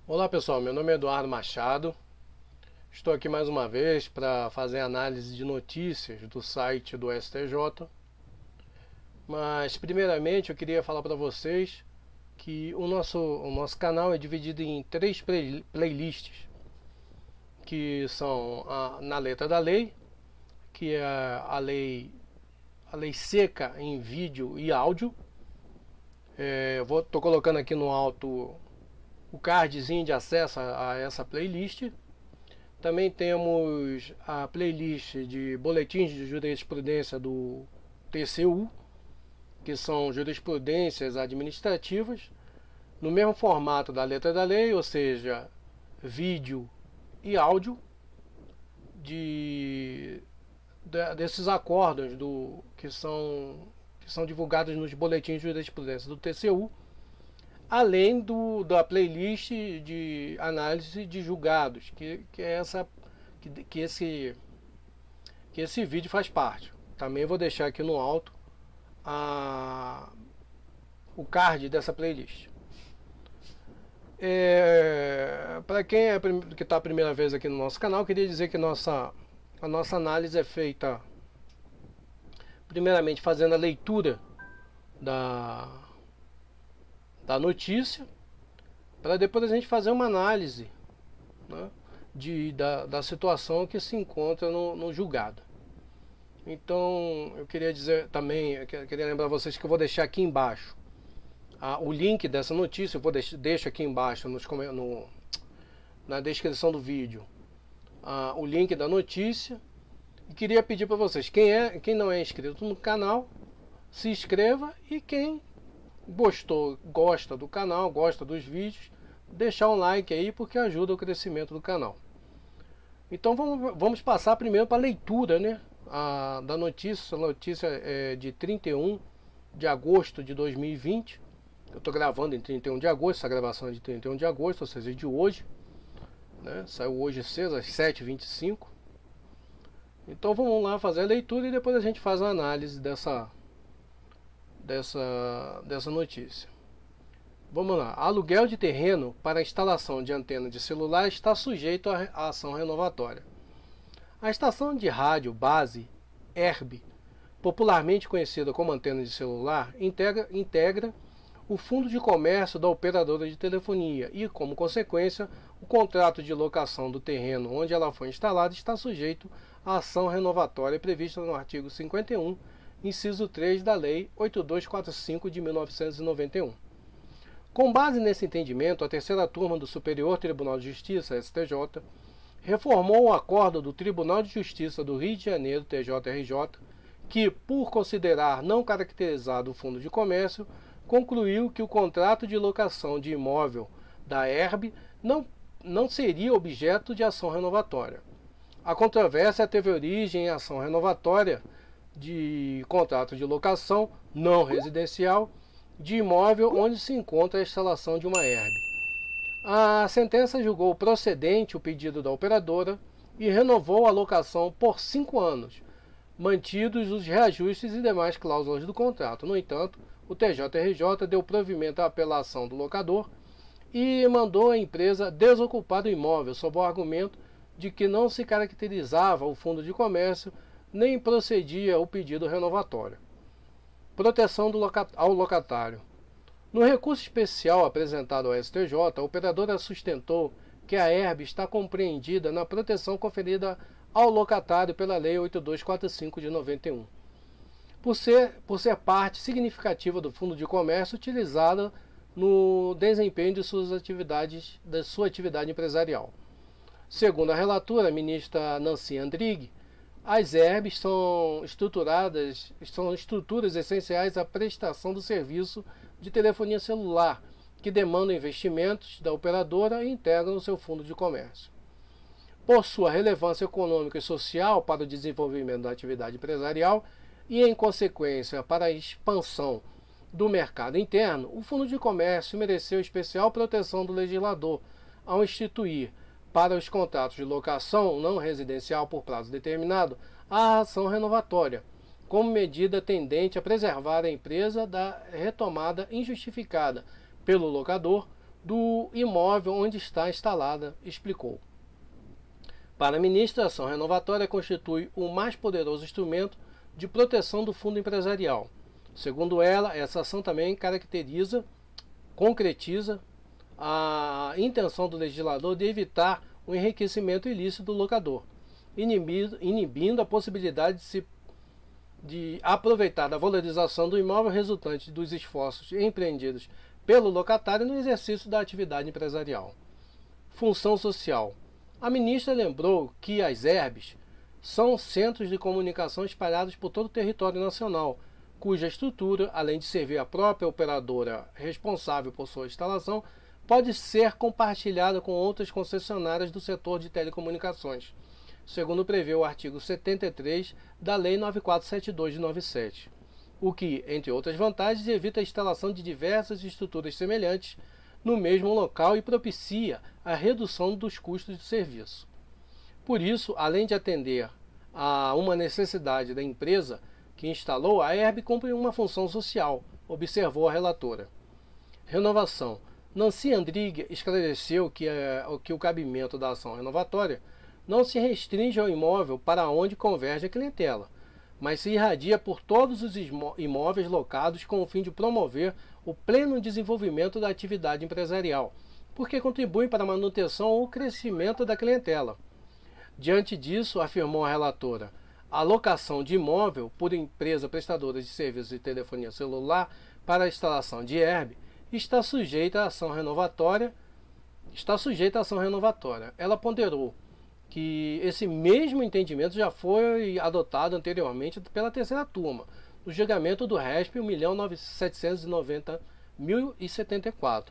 Olá pessoal, meu nome é Eduardo Machado. Estou aqui mais uma vez para fazer análise de notícias do site do STJ. Mas primeiramente eu queria falar para vocês que o nosso canal é dividido em três playlists, que são na letra da lei, que é a lei seca em vídeo e áudio. Estou colocando aqui no alto o cardzinho de acesso a essa playlist. Também temos a playlist de boletins de jurisprudência do TCU, que são jurisprudências administrativas, no mesmo formato da letra da lei, ou seja, vídeo e áudio, desses acordos que são divulgados nos boletins de jurisprudência do TCU, além da playlist de análise de julgados, que esse vídeo faz parte. Também vou deixar aqui no alto o card dessa playlist. Para quem que está a primeira vez aqui no nosso canal, queria dizer que a nossa análise é feita primeiramente fazendo a leitura da notícia, para depois a gente fazer uma análise, né, da situação que se encontra no julgado. Então eu queria dizer também, eu queria lembrar vocês que eu vou deixar aqui embaixo o link dessa notícia. Eu deixo aqui embaixo na descrição do vídeo o link da notícia. E queria pedir para vocês, quem não é inscrito no canal, se inscreva, e quem gosta do canal, gosta dos vídeos, deixar um like aí, porque ajuda o crescimento do canal. Então vamos passar primeiro para a leitura, né, da notícia. A notícia é de 31 de agosto de 2020. Eu estou gravando em 31 de agosto, essa gravação é de 31 de agosto, ou seja, de hoje, né? Saiu hoje cedo, às 7h25. Então vamos lá fazer a leitura e depois a gente faz a análise dessa notícia. Vamos lá. Aluguel de terreno para instalação de antena de celular está sujeito à ação renovatória. A estação de rádio base ERB, popularmente conhecida como antena de celular, integra o fundo de comércio da operadora de telefonia e, como consequência, o contrato de locação do terreno onde ela foi instalada está sujeito à ação renovatória prevista no artigo 51, inciso 3 da Lei 8245 de 1991. Com base nesse entendimento, a terceira turma do Superior Tribunal de Justiça, STJ, reformou o acordo do Tribunal de Justiça do Rio de Janeiro, TJRJ, que, por considerar não caracterizado o fundo de comércio, concluiu que o contrato de locação de imóvel da ERB não seria objeto de ação renovatória. A controvérsia teve origem em ação renovatória de contrato de locação não residencial de imóvel onde se encontra a instalação de uma ERB. A sentença julgou procedente o pedido da operadora e renovou a locação por 5 anos, mantidos os reajustes e demais cláusulas do contrato. No entanto, o TJRJ deu provimento à apelação do locador e mandou a empresa desocupar do imóvel sob o argumento de que não se caracterizava o fundo de comércio nem procedia o pedido renovatório. Proteção ao locatário. No recurso especial apresentado ao STJ, a operadora sustentou que a ERB está compreendida na proteção conferida ao locatário pela Lei 8245 de 91, por ser parte significativa do fundo de comércio utilizada no desempenho de sua atividade empresarial. Segundo a relatora, a ministra Nancy Andrighi, as ERBs são estruturas essenciais à prestação do serviço de telefonia celular, que demandam investimentos da operadora e integram o seu fundo de comércio. Por sua relevância econômica e social para o desenvolvimento da atividade empresarial e, em consequência, para a expansão do mercado interno, o fundo de comércio mereceu especial proteção do legislador ao instituir, para os contratos de locação não residencial por prazo determinado, a ação renovatória, como medida tendente a preservar a empresa da retomada injustificada pelo locador do imóvel onde está instalada, explicou. Para a ministra, a ação renovatória constitui o mais poderoso instrumento de proteção do fundo empresarial. Segundo ela, essa ação também concretiza a intenção do legislador de evitar o enriquecimento ilícito do locador, inibindo a possibilidade de aproveitar a valorização do imóvel resultante dos esforços empreendidos pelo locatário no exercício da atividade empresarial. Função social. A ministra lembrou que as ERBs são centros de comunicação espalhados por todo o território nacional, cuja estrutura, além de servir a própria operadora responsável por sua instalação, pode ser compartilhada com outras concessionárias do setor de telecomunicações, segundo prevê o artigo 73 da Lei 9472 de 97, o que, entre outras vantagens, evita a instalação de diversas estruturas semelhantes no mesmo local e propicia a redução dos custos de serviço. Por isso, além de atender a uma necessidade da empresa que instalou, a ERB cumpre uma função social, observou a relatora. Renovação. Nancy Andrighi esclareceu que o cabimento da ação renovatória não se restringe ao imóvel para onde converge a clientela, mas se irradia por todos os imóveis locados com o fim de promover o pleno desenvolvimento da atividade empresarial, porque contribuem para a manutenção ou crescimento da clientela. Diante disso, afirmou a relatora, a locação de imóvel por empresa prestadora de serviços de telefonia celular para a instalação de ERB está sujeita à ação renovatória. Ela ponderou que esse mesmo entendimento já foi adotado anteriormente pela terceira turma, no julgamento do RESP 1.790.074.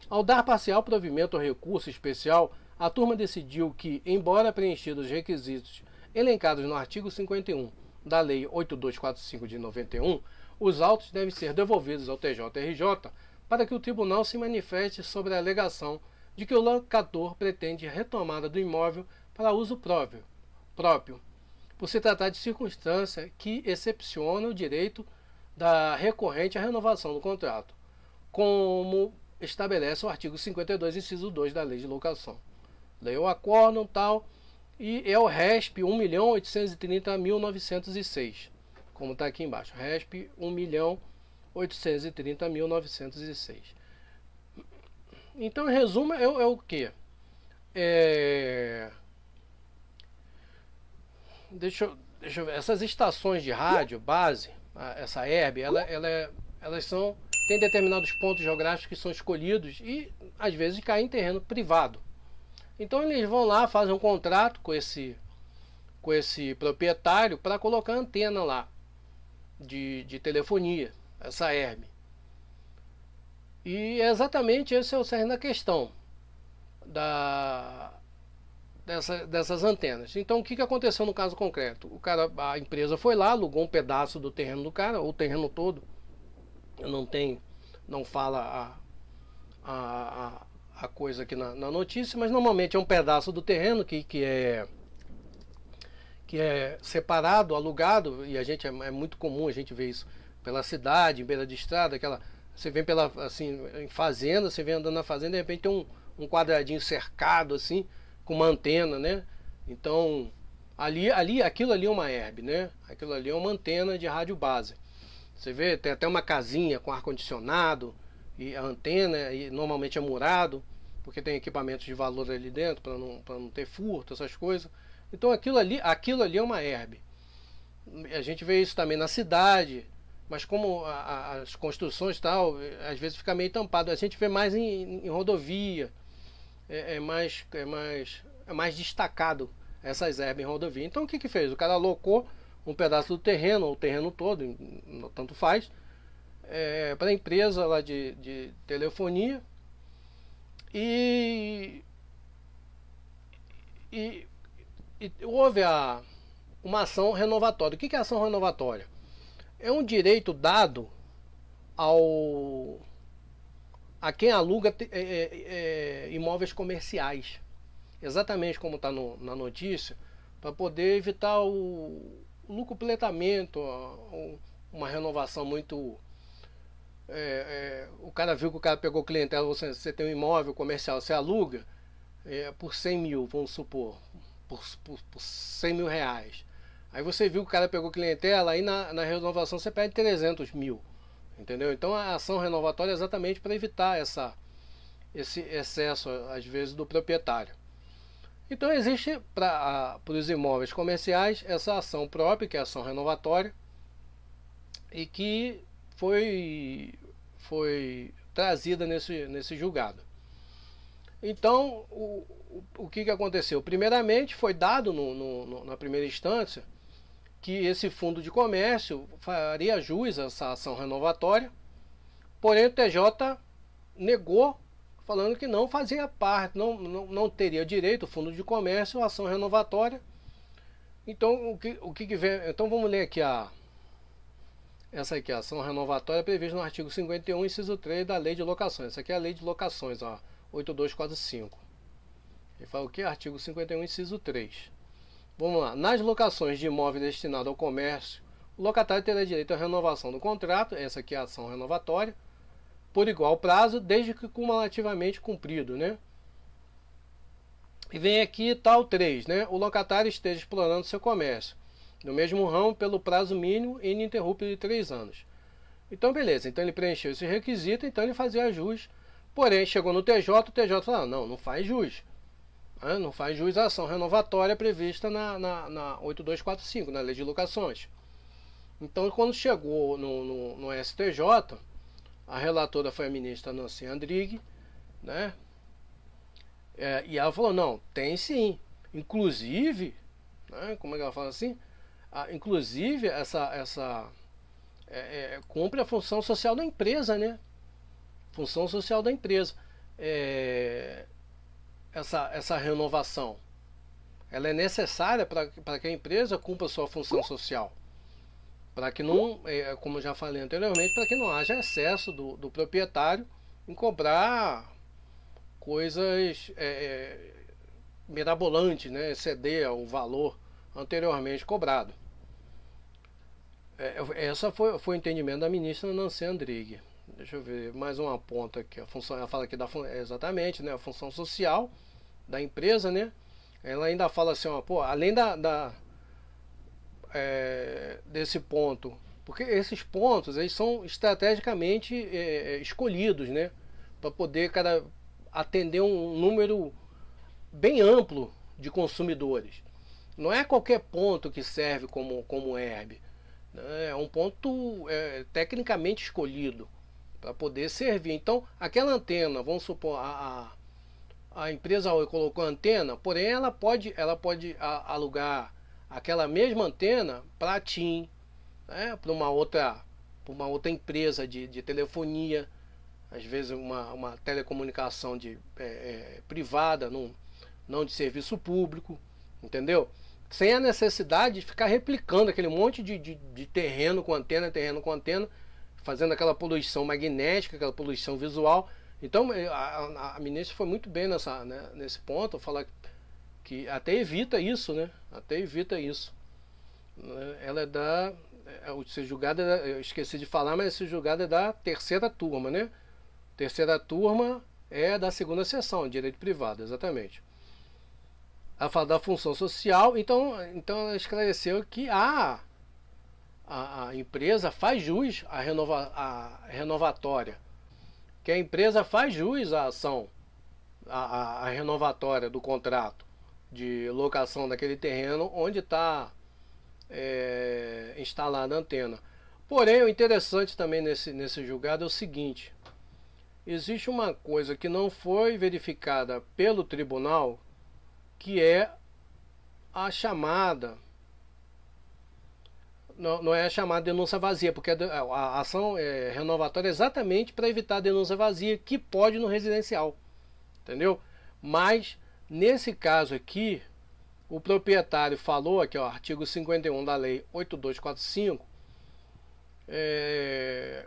Ao dar parcial provimento ao recurso especial, a turma decidiu que, embora preenchidos os requisitos elencados no artigo 51 da Lei 8245 de 91, os autos devem ser devolvidos ao TJRJ para que o tribunal se manifeste sobre a alegação de que o locador pretende retomada do imóvel para uso próprio, por se tratar de circunstância que excepciona o direito da recorrente à renovação do contrato, como estabelece o artigo 52, inciso 2 da Lei de Locação. Leu o acórdão tal, e é o RESP 1.830.906, como está aqui embaixo, RESP 1.830.906. Então, em resumo, é o que? Deixa eu ver. Essas estações de rádio, base, essa ERB, elas têm determinados pontos geográficos que são escolhidos e, às vezes, caem em terreno privado. Então, eles vão lá, fazem um contrato com esse proprietário para colocar antena lá de telefonia, essa ERB. E exatamente esse é o cerne da questão dessas antenas. Então, o que aconteceu no caso concreto? A empresa foi lá, alugou um pedaço do terreno do cara, ou o terreno todo. Não fala a coisa aqui na notícia, mas normalmente é um pedaço do terreno que é separado, alugado, e é muito comum a gente ver isso pela cidade, em beira de estrada, você vem em fazenda, você vem andando na fazenda, de repente tem um quadradinho cercado assim, com uma antena, né? Então, aquilo ali é uma ERB, né? Aquilo ali é uma antena de rádio base. Você vê, tem até uma casinha com ar-condicionado, e a antena e normalmente é murado, porque tem equipamentos de valor ali dentro, para não ter furto, essas coisas. Então aquilo ali é uma ERB. A gente vê isso também na cidade, mas como as construções tal, às vezes fica meio tampado. A gente vê mais em rodovia, é mais destacado essas ERB em rodovia. Então o que fez? O cara alocou um pedaço do terreno, ou o terreno todo, tanto faz, para a empresa lá de telefonia, e houve uma ação renovatória. O que é ação renovatória? É um direito dado a quem aluga imóveis comerciais, exatamente como está na notícia, para poder evitar o lucupletamento, uma renovação muito o cara viu que o cara pegou clientela, você tem um imóvel comercial, você aluga por 100 mil, vamos supor, por 100 mil reais. Aí você viu que o cara pegou clientela, aí na renovação você perde 300 mil. Entendeu? Então a ação renovatória é exatamente para evitar esse excesso, às vezes, do proprietário. Então existe para os imóveis comerciais essa ação própria, que é a ação renovatória, e que foi trazida nesse julgado. Então, o que aconteceu? Primeiramente, foi dado na primeira instância que esse fundo de comércio faria jus a essa ação renovatória, porém o TJ negou, falando que não fazia parte, não teria direito o fundo de comércio à ação renovatória. Então, o que vem? Então vamos ler aqui essa aqui, a ação renovatória prevista no artigo 51, inciso 3 da Lei de Locações. Essa aqui é a Lei de Locações, ó, 8245. Ele fala o que? Artigo 51, inciso 3. Vamos lá. Nas locações de imóvel destinado ao comércio, o locatário terá direito à renovação do contrato, essa aqui é a ação renovatória, por igual prazo, desde que cumulativamente cumprido, né? E vem aqui tal 3, né? O locatário esteja explorando seu comércio no mesmo ramo pelo prazo mínimo e ininterrupto de 3 anos. Então, beleza. Então ele preencheu esse requisito, então ele fazia jus. Porém, chegou no TJ, o TJ falou, não faz jus. Não faz jus à ação renovatória prevista na 8245, na Lei de Locações. Então, quando chegou no STJ, a relatora foi a ministra Nancy Andrighi, né? E ela falou, não, tem sim. Inclusive, né, como é que ela fala assim? Inclusive, cumpre a função social da empresa, né? Função social da empresa. Essa renovação, ela é necessária para que a empresa cumpra a sua função social. Para que não, como eu já falei anteriormente, para que não haja excesso do proprietário em cobrar coisas mirabolantes, né? Exceder o valor anteriormente cobrado. Essa foi o entendimento da ministra Nancy Andrighi. Deixa eu ver mais uma ponta aqui. A função, ela fala aqui exatamente, né? A função social da empresa, né? Ela ainda fala assim, ó, pô, além desse ponto, porque esses pontos eles são estrategicamente escolhidos, né? Para poder atender um número bem amplo de consumidores. Não é qualquer ponto que serve como herb. É um ponto tecnicamente escolhido para poder servir. Então, aquela antena, vamos supor, a empresa colocou a antena, porém ela pode alugar aquela mesma antena para a TIM, né, para uma outra empresa de telefonia, às vezes uma telecomunicação privada, não de serviço público, entendeu? Sem a necessidade de ficar replicando aquele monte de terreno com antena, fazendo aquela poluição magnética, aquela poluição visual. Então a ministra foi muito bem nesse ponto, falar que até evita isso, né? Até evita isso. Ela é esse julgado eu esqueci de falar, mas esse julgado é da terceira turma, né? Terceira turma é da segunda seção, direito privado, exatamente. Ela fala da função social, então ela esclareceu que a empresa faz jus à renovatória, que a empresa faz jus à ação, a renovatória do contrato de locação daquele terreno onde está instalada a antena. Porém, o interessante também nesse julgado é o seguinte: existe uma coisa que não foi verificada pelo tribunal, que é a chamada, não é a chamada denúncia vazia, porque a ação renovatória é exatamente para evitar a denúncia vazia que pode no residencial, entendeu? Mas nesse caso aqui, o proprietário falou aqui, ó, artigo 51 da lei 8245,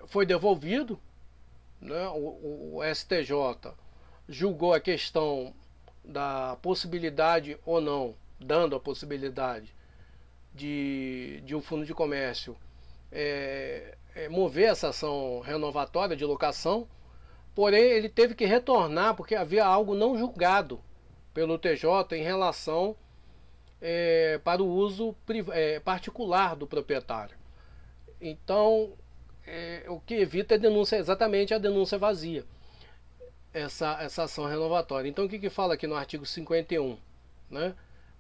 foi devolvido, né? O STJ julgou a questão da possibilidade ou não, dando a possibilidade de um fundo de comércio mover essa ação renovatória de locação, porém ele teve que retornar porque havia algo não julgado pelo TJ em relação para o uso particular do proprietário. Então, o que evita a denúncia, exatamente a denúncia vazia, essa ação renovatória. Então, o que fala aqui no artigo 51, né?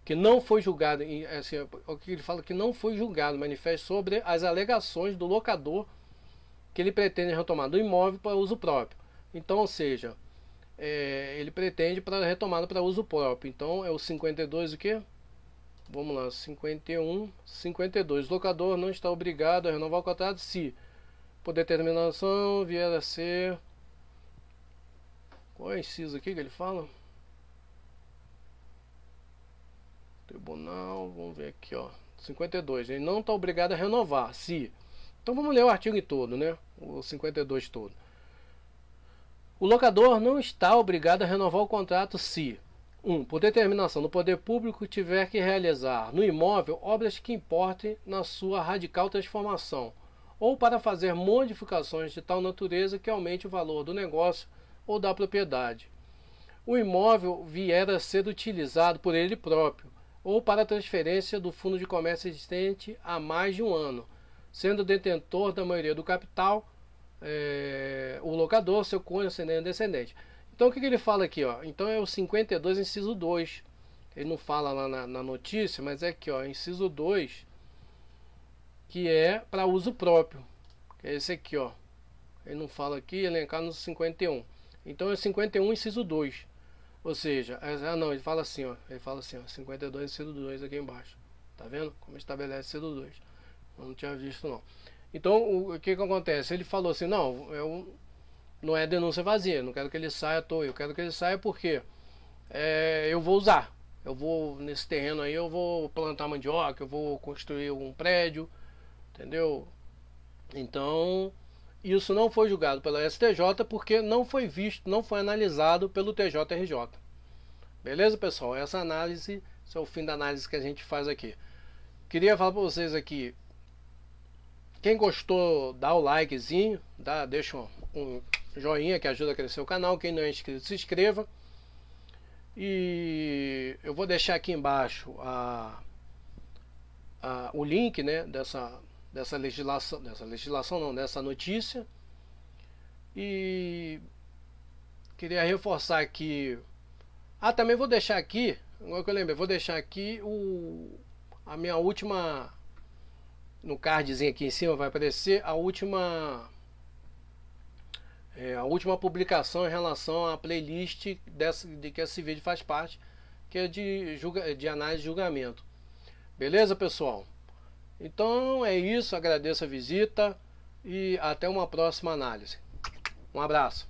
Que não foi julgado, assim, o que ele fala que não foi julgado manifesto sobre as alegações do locador que ele pretende retomar do imóvel para uso próprio. Então, ou seja, ele pretende para retomada para uso próprio. Então, é o 52 o quê? Vamos lá, 51, 52. O locador não está obrigado a renovar o contrato se, por determinação, vier a ser... Qual é o inciso aqui que ele fala? Tribunal, vamos ver aqui, ó. 52. Ele não está obrigado a renovar se... Então vamos ler o artigo todo, né? O 52 todo. O locador não está obrigado a renovar o contrato se... 1. Por determinação do poder público, tiver que realizar no imóvel obras que importem na sua radical transformação, ou para fazer modificações de tal natureza que aumente o valor do negócio ou da propriedade. O imóvel vier a ser utilizado por ele próprio, ou para transferência do fundo de comércio existente há mais de um ano, sendo detentor da maioria do capital, o locador, seu cônjuge, descendente. Então o que ele fala aqui, ó? Então é o 52, inciso 2. Ele não fala lá na notícia, mas é aqui, ó, inciso 2, que é para uso próprio. Que é esse aqui, ó. Ele não fala aqui, elencar no 51. Então é o 51, inciso 2. Ou seja, não, ele fala assim, ó. Ele fala assim, ó, 52, inciso 2 aqui embaixo. Tá vendo? Como estabelece inciso 2. Eu não tinha visto, não. Então, o que acontece? Ele falou assim, não, não é denúncia vazia, não quero que ele saia à toa, eu quero que ele saia porque eu vou usar. Eu vou, nesse terreno aí, eu vou plantar mandioca, eu vou construir um prédio, entendeu? Então, isso não foi julgado pela STJ porque não foi visto, não foi analisado pelo TJRJ. Beleza, pessoal? Essa análise, esse é o fim da análise que a gente faz aqui. Queria falar para vocês aqui, quem gostou, dá o likezinho, deixa um joinha que ajuda a crescer o canal. Quem não é inscrito, se inscreva. E eu vou deixar aqui embaixo o link, né, dessa legislação não, dessa notícia. E queria reforçar aqui. Também vou deixar aqui, agora que eu lembrei, vou deixar aqui a minha última, no cardzinho aqui em cima vai aparecer a última publicação em relação à playlist de que esse vídeo faz parte, que é de análise e julgamento. Beleza, pessoal? Então é isso, agradeço a visita e até uma próxima análise. Um abraço.